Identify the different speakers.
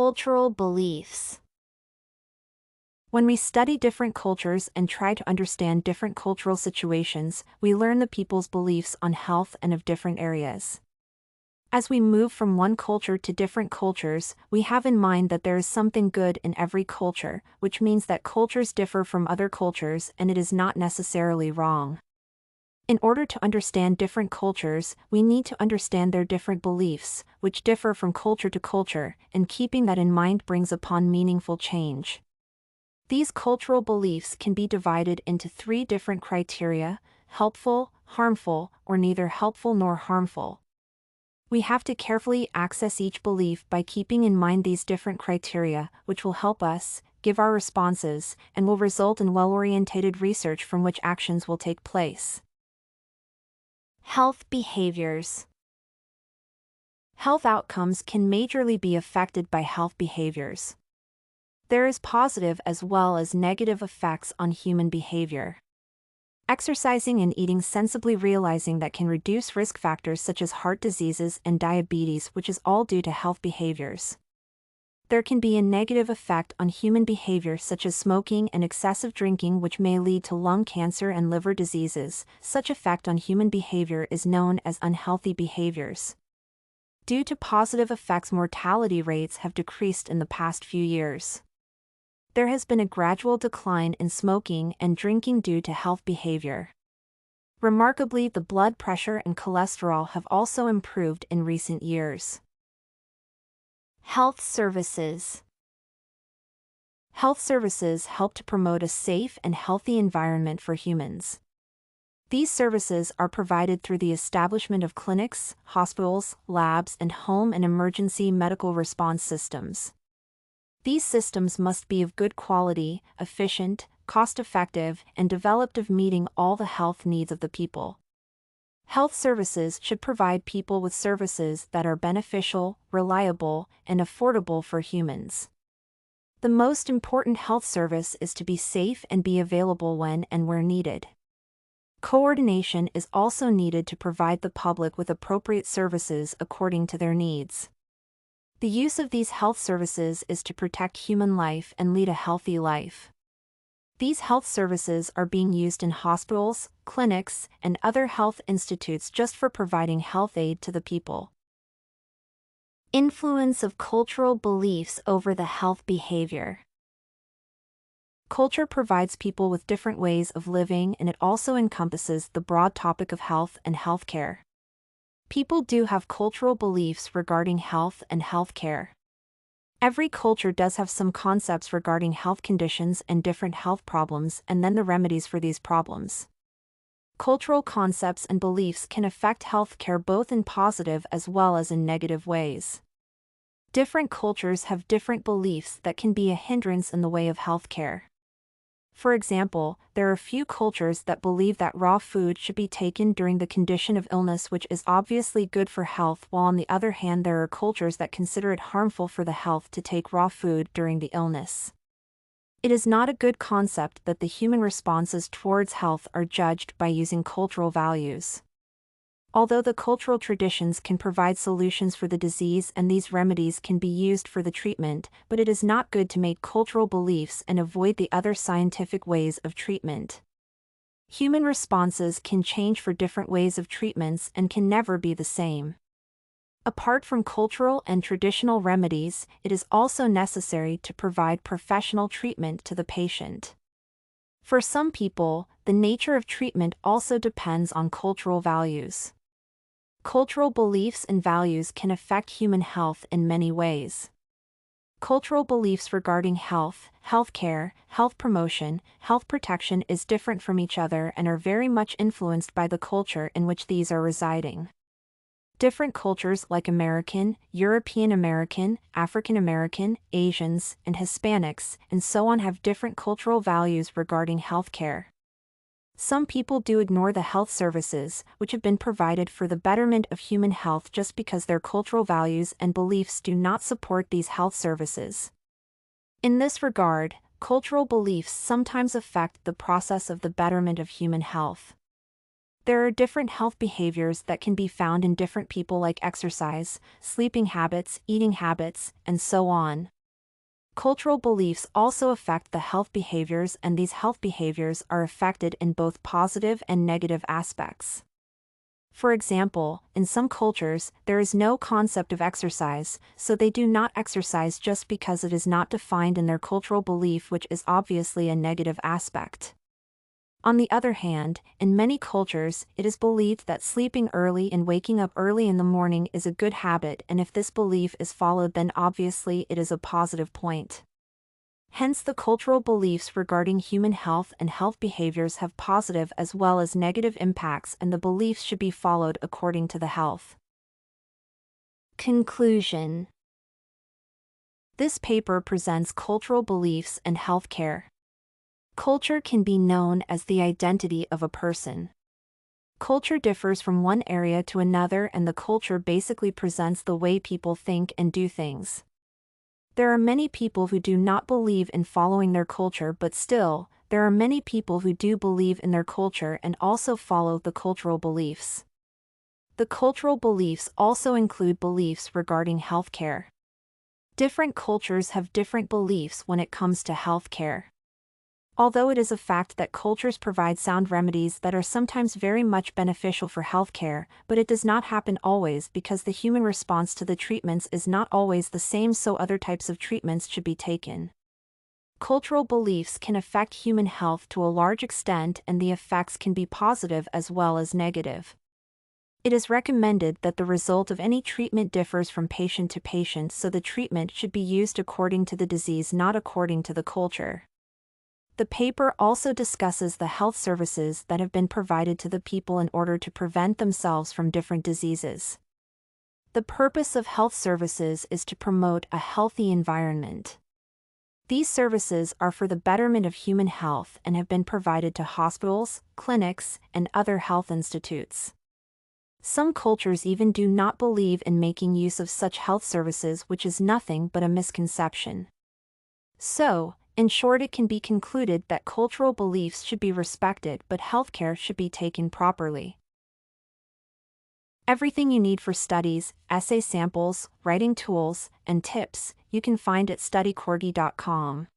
Speaker 1: Cultural beliefs. When we study different cultures and try to understand different cultural situations, we learn the people's beliefs on health and of different areas. As we move from one culture to different cultures, we have in mind that there is something good in every culture, which means that cultures differ from other cultures and it is not necessarily wrong. In order to understand different cultures, we need to understand their different beliefs, which differ from culture to culture, and keeping that in mind brings upon meaningful change. These cultural beliefs can be divided into 3 different criteria: helpful, harmful, or neither helpful nor harmful. We have to carefully access each belief by keeping in mind these different criteria, which will help us give our responses and will result in well-orientated research from which actions will take place. Health behaviors. Health outcomes can majorly be affected by health behaviors. There is positive as well as negative effects on human behavior. Exercising and eating sensibly, realizing that can reduce risk factors such as heart diseases and diabetes, which is all due to health behaviors. There can be a negative effect on human behavior such as smoking and excessive drinking, which may lead to lung cancer and liver diseases. Such effect on human behavior is known as unhealthy behaviors. Due to positive effects, mortality rates have decreased in the past few years. There has been a gradual decline in smoking and drinking due to health behavior. Remarkably, the blood pressure and cholesterol have also improved in recent years. Health services. Health services help to promote a safe and healthy environment for humans. These services are provided through the establishment of clinics, hospitals, labs, and home and emergency medical response systems. These systems must be of good quality, efficient, cost-effective, and developed of meeting all the health needs of the people. Health services should provide people with services that are beneficial, reliable, and affordable for humans. The most important health service is to be safe and be available when and where needed. Coordination is also needed to provide the public with appropriate services according to their needs. The use of these health services is to protect human life and lead a healthy life. These health services are being used in hospitals, clinics, and other health institutes just for providing health aid to the people. Influence of cultural beliefs over the health behavior. Culture provides people with different ways of living, and it also encompasses the broad topic of health and healthcare. People do have cultural beliefs regarding health and healthcare. Every culture does have some concepts regarding health conditions and different health problems, and then the remedies for these problems. Cultural concepts and beliefs can affect healthcare both in positive as well as in negative ways. Different cultures have different beliefs that can be a hindrance in the way of healthcare. For example, there are few cultures that believe that raw food should be taken during the condition of illness, which is obviously good for health, while on the other hand there are cultures that consider it harmful for the health to take raw food during the illness. It is not a good concept that the human responses towards health are judged by using cultural values. Although the cultural traditions can provide solutions for the disease and these remedies can be used for the treatment, but it is not good to make cultural beliefs and avoid the other scientific ways of treatment. Human responses can change for different ways of treatments and can never be the same. Apart from cultural and traditional remedies, it is also necessary to provide professional treatment to the patient. For some people, the nature of treatment also depends on cultural values. Cultural beliefs and values can affect human health in many ways. Cultural beliefs regarding health, healthcare, health promotion, health protection is different from each other and are very much influenced by the culture in which these are residing. Different cultures like American, European American, African American, Asians, and Hispanics, and so on have different cultural values regarding healthcare. Some people do ignore the health services, which have been provided for the betterment of human health just because their cultural values and beliefs do not support these health services. In this regard, cultural beliefs sometimes affect the process of the betterment of human health. There are different health behaviors that can be found in different people, like exercise, sleeping habits, eating habits, and so on. Cultural beliefs also affect the health behaviors, and these health behaviors are affected in both positive and negative aspects. For example, in some cultures, there is no concept of exercise, so they do not exercise just because it is not defined in their cultural belief, which is obviously a negative aspect. On the other hand, in many cultures, it is believed that sleeping early and waking up early in the morning is a good habit, and if this belief is followed, then obviously it is a positive point. Hence, the cultural beliefs regarding human health and health behaviors have positive as well as negative impacts, and the beliefs should be followed according to the health. Conclusion. This paper presents cultural beliefs and healthcare. Culture can be known as the identity of a person. Culture differs from one area to another, and the culture basically presents the way people think and do things. There are many people who do not believe in following their culture, but still, there are many people who do believe in their culture and also follow the cultural beliefs. The cultural beliefs also include beliefs regarding healthcare. Different cultures have different beliefs when it comes to healthcare. Although it is a fact that cultures provide sound remedies that are sometimes very much beneficial for healthcare, but it does not happen always because the human response to the treatments is not always the same, so other types of treatments should be taken. Cultural beliefs can affect human health to a large extent, and the effects can be positive as well as negative. It is recommended that the result of any treatment differs from patient to patient, so the treatment should be used according to the disease, not according to the culture. The paper also discusses the health services that have been provided to the people in order to prevent themselves from different diseases. The purpose of health services is to promote a healthy environment. These services are for the betterment of human health and have been provided to hospitals, clinics, and other health institutes. Some cultures even do not believe in making use of such health services, which is nothing but a misconception. So, in short, it can be concluded that cultural beliefs should be respected, but healthcare should be taken properly. Everything you need for studies, essay samples, writing tools, and tips, you can find at studycorgi.com.